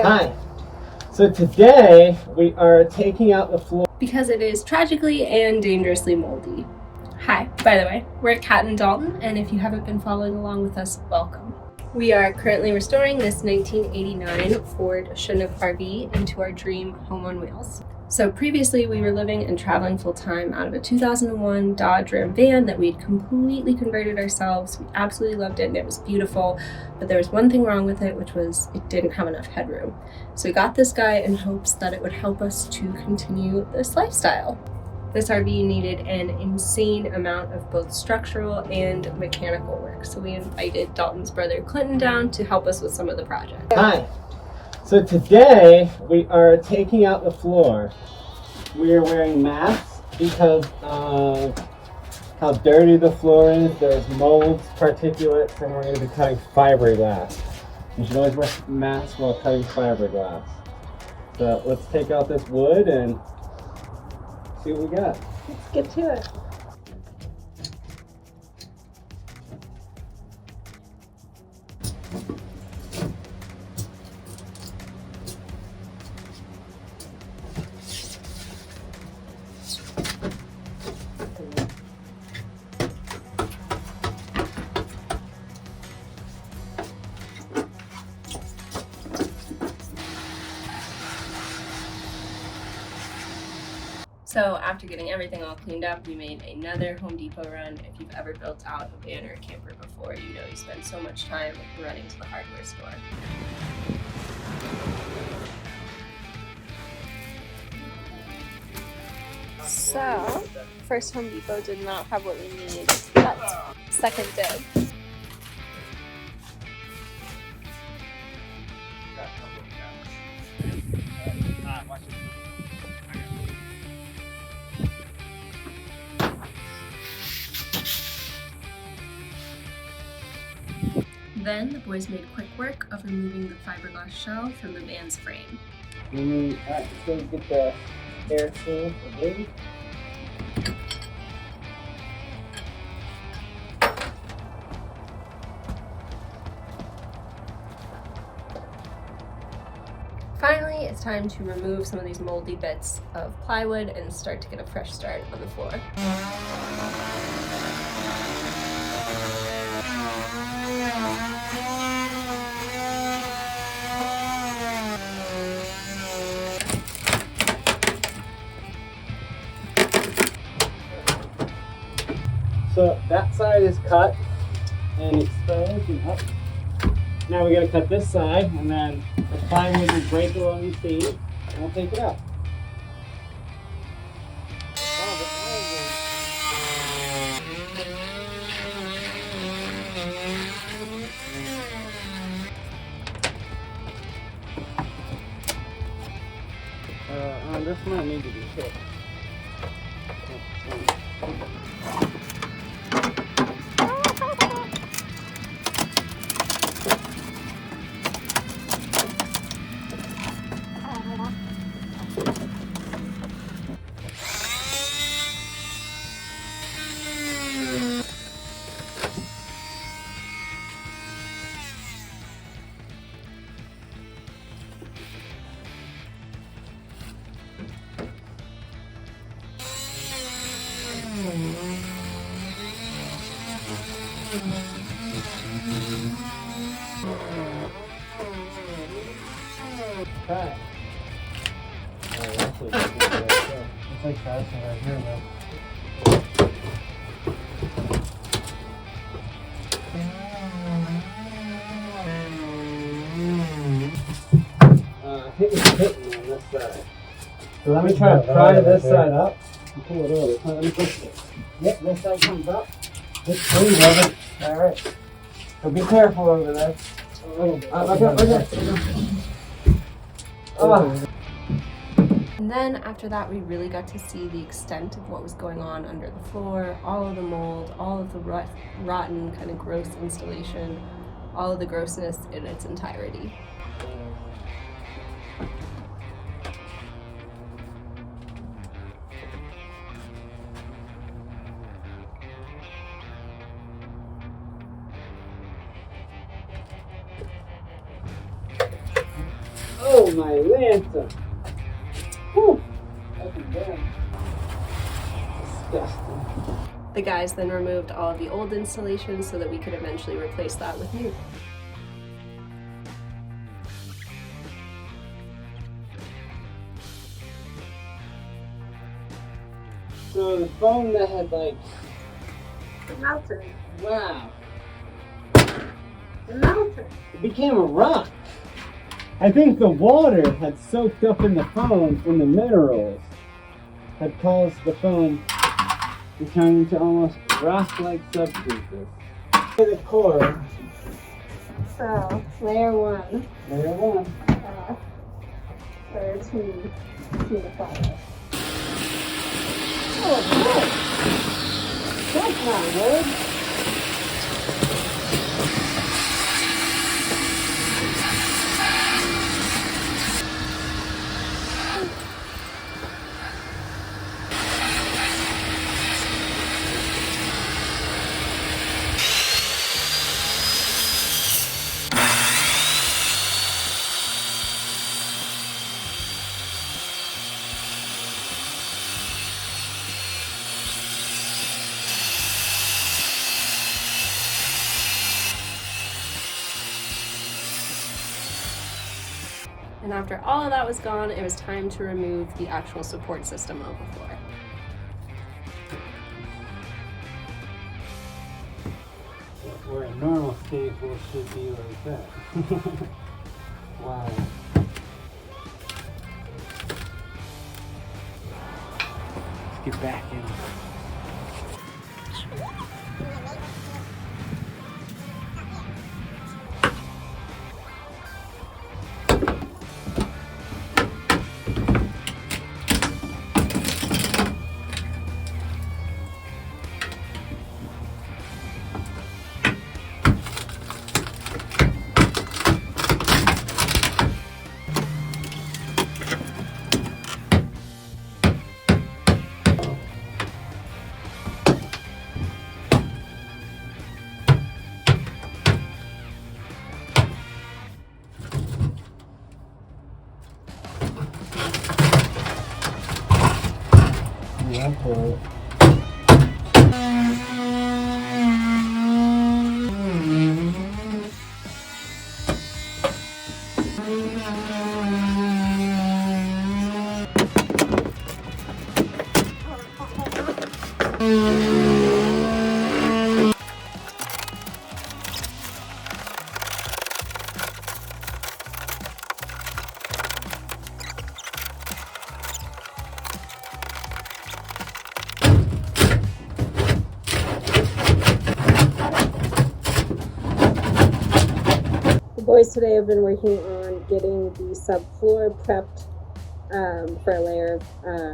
Hi. So today we are taking out the floor because it is tragically and dangerously moldy. Hi, by the way, we're at Cat and Dalton, and if you haven't been following along with us, welcome. We are currently restoring this 1989 Ford Chinook RV into our dream home on wheels. So previously we were living and traveling full-time out of a 2001 Dodge Ram van that we'd completely converted ourselves. We absolutely loved it and it was beautiful, but there was one thing wrong with it, which was it didn't have enough headroom. So we got this guy in hopes that it would help us to continue this lifestyle. This RV needed an insane amount of both structural and mechanical work, so we invited Dalton's brother Clinton down to help us with some of the project. Hi. So today we are taking out the floor. We are wearing masks because of how dirty the floor is. There's molds, particulates, and we're going to be cutting fiberglass. You should always wear masks while cutting fiberglass. So let's take out this wood and see what we got. Let's get to it. So after getting everything all cleaned up, we made another Home Depot run. If you've ever built out a van or a camper before, you know you spend so much time running to the hardware store. So, first Home Depot did not have what we need, but second did. Then the boys made quick work of removing the fiberglass shell from the van's frame. So get the air tool for blue. Finally, it's time to remove some of these moldy bits of plywood and start to get a fresh start on the floor. So that side is cut and exposed and up. Now we're gonna cut this side, and then the plywood will break along the seam, and we'll take it out. This might need to be hit. Okay. Looks like that's right here, though. I think it's hitting on this side. So let me try to pry this side up and pull it over. Let me push it. Yep, this side comes up. It's clean, brother. Alright. So be careful over there. Look up. And then after that, we really got to see the extent of what was going on under the floor, all of the mold, all of the rotten, kind of gross installation, all of the grossness in its entirety. Oh! my lantern. Whew. That's bad. Disgusting. The guys then removed all of the old installations so that we could eventually replace that with new. So the foam that had like Melted. wow. Melted. It became a rock. I think the water had soaked up in the foam from the minerals, had caused the foam to turn into almost rock-like substances. The core. So, layer 1. Layer 1. Layer 2. See the fire. Oh, good. That's not good. And after all of that was gone, it was time to remove the actual support system of the floor. Where a normal staple should be like that. Wow. Let's get back in. Yeah, cool. The boys today have been working on getting the subfloor prepped for a layer of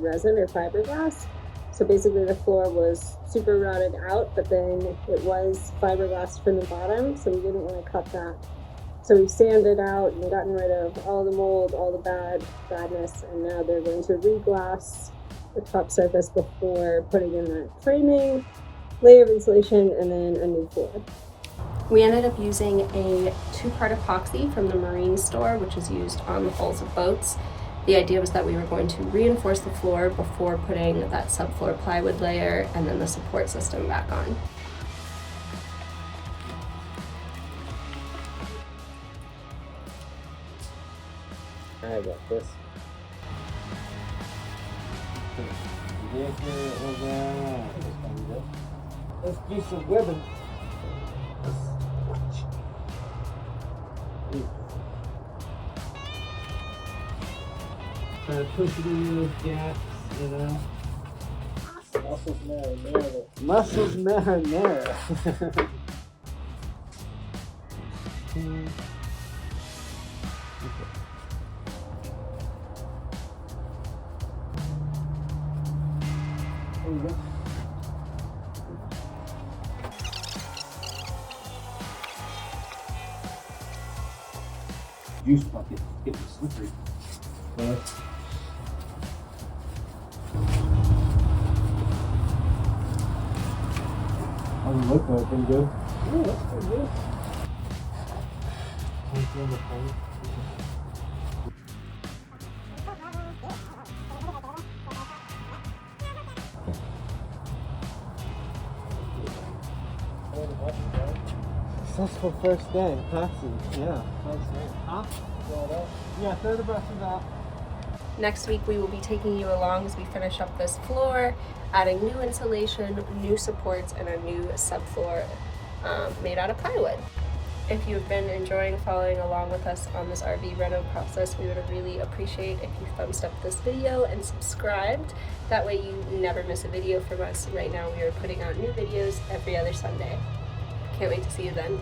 resin or fiberglass. So basically the floor was super rotted out, but then it was fiberglass from the bottom, so we didn't want to cut that. So we've sanded out and gotten rid of all the mold, all the badness, and now they're going to re-glass the top surface before putting in that framing, layer of insulation, and then a new floor. We ended up using a 2-part epoxy from the marine store, which is used on the hulls of boats. The idea was that we were going to reinforce the floor before putting that subfloor plywood layer and then the support system back on. I got this. Let's do some ribbon. Try to push it into those gaps, you know. Muscles marinara. Muscles marinara. There you go. Juice bucket, getting slippery. Doesn't look like pretty good. Yeah, that's pretty good. successful first day. Classy. Yeah. That's great. Roll it up. Yeah, throw the brushes out. Next week we will be taking you along as we finish up this floor, adding new insulation, new supports, and a new subfloor made out of plywood. If you've been enjoying following along with us on this RV reno process, we would really appreciate if you thumbs up this video and subscribed. That way you never miss a video from us. Right now we are putting out new videos every other Sunday. Can't wait to see you then.